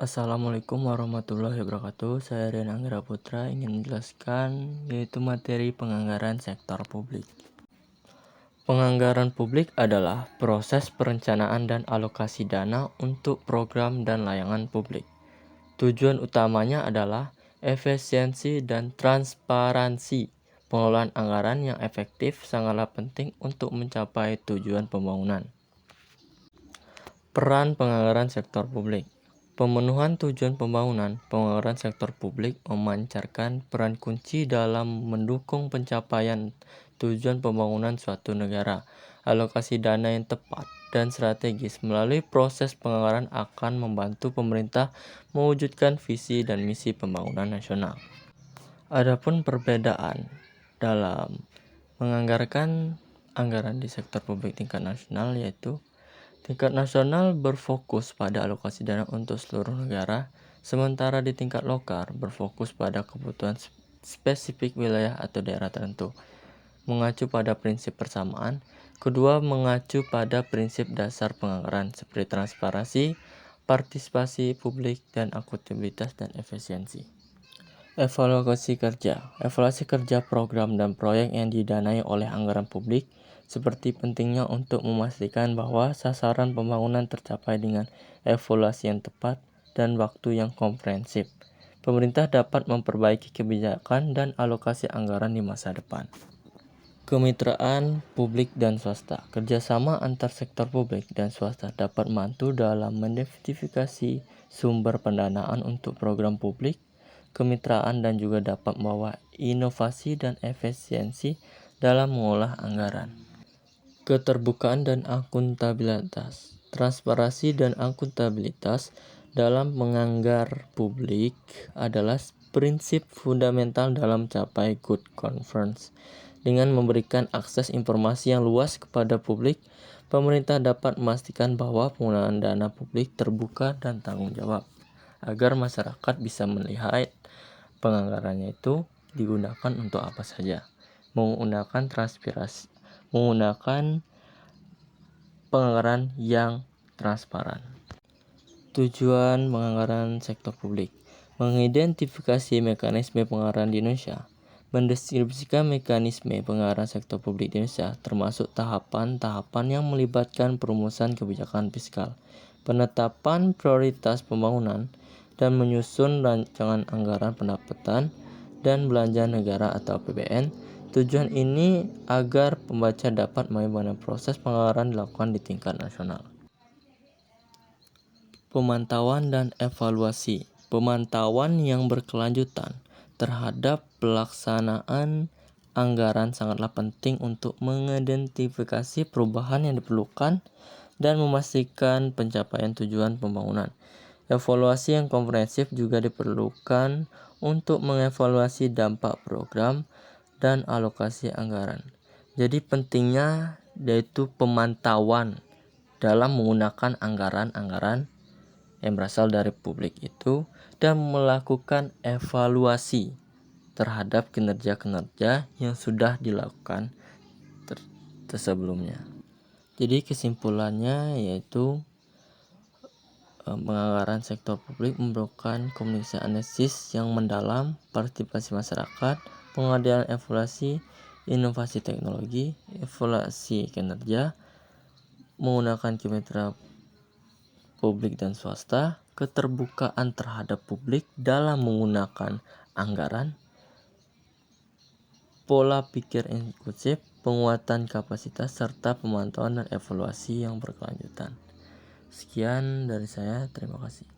Assalamualaikum warahmatullahi wabarakatuh. Saya Rian Anggra Putra ingin menjelaskan yaitu materi penganggaran sektor publik. Penganggaran publik adalah proses perencanaan dan alokasi dana untuk program dan layanan publik. Tujuan utamanya adalah efisiensi dan transparansi. Pengelolaan anggaran yang efektif sangatlah penting untuk mencapai tujuan pembangunan. Peran penganggaran sektor publik. Pemenuhan tujuan pembangunan, penganggaran sektor publik memancarkan peran kunci dalam mendukung pencapaian tujuan pembangunan suatu negara. Alokasi dana yang tepat dan strategis melalui proses penganggaran akan membantu pemerintah mewujudkan visi dan misi pembangunan nasional. Adapun perbedaan dalam menganggarkan anggaran di sektor publik tingkat nasional yaitu tingkat nasional berfokus pada alokasi dana untuk seluruh negara, sementara di tingkat lokal berfokus pada kebutuhan spesifik wilayah atau daerah tertentu. Mengacu pada prinsip persamaan, kedua mengacu pada prinsip dasar penganggaran seperti transparansi, partisipasi publik, dan akuntabilitas dan efisiensi. Evaluasi kerja. Evaluasi kerja program dan proyek yang didanai oleh anggaran publik seperti pentingnya untuk memastikan bahwa sasaran pembangunan tercapai dengan evaluasi yang tepat dan waktu yang komprehensif. Pemerintah dapat memperbaiki kebijakan dan alokasi anggaran di masa depan. Kemitraan publik dan swasta. Kerjasama antar sektor publik dan swasta dapat membantu dalam mendiverifikasi sumber pendanaan untuk program publik. Kemitraan dan juga dapat membawa inovasi dan efisiensi dalam mengolah anggaran. Keterbukaan dan akuntabilitas. Transparansi dan akuntabilitas dalam menganggar publik adalah prinsip fundamental dalam mencapai good governance. Dengan memberikan akses informasi yang luas kepada publik, pemerintah dapat memastikan bahwa penggunaan dana publik terbuka dan tanggung jawab, agar masyarakat bisa melihat penganggarannya itu digunakan untuk apa saja. Menggunakan penganggaran yang transparan. Tujuan penganggaran sektor publik: mengidentifikasi mekanisme penganggaran di Indonesia, mendistribusikan mekanisme penganggaran sektor publik di Indonesia, termasuk tahapan-tahapan yang melibatkan perumusan kebijakan fiskal, penetapan prioritas pembangunan, dan menyusun rancangan anggaran pendapatan dan belanja negara atau APBN. Tujuan ini agar pembaca dapat memahami proses penganggaran dilakukan di tingkat nasional. Pemantauan dan evaluasi. Pemantauan yang berkelanjutan terhadap pelaksanaan anggaran sangatlah penting untuk mengidentifikasi perubahan yang diperlukan dan memastikan pencapaian tujuan pembangunan. Evaluasi yang komprehensif juga diperlukan untuk mengevaluasi dampak program dan alokasi anggaran. Jadi pentingnya yaitu pemantauan dalam menggunakan anggaran-anggaran yang berasal dari publik itu dan melakukan evaluasi terhadap kinerja-kinerja yang sudah dilakukan sebelumnya. Jadi kesimpulannya yaitu penganggaran sektor publik memerlukan komunikasi analisis yang mendalam, partisipasi masyarakat, pengadaan evaluasi, inovasi teknologi, evaluasi kinerja, menggunakan kemitraan publik dan swasta, keterbukaan terhadap publik dalam menggunakan anggaran, pola pikir inklusif, penguatan kapasitas, serta pemantauan dan evaluasi yang berkelanjutan. Sekian dari saya, terima kasih.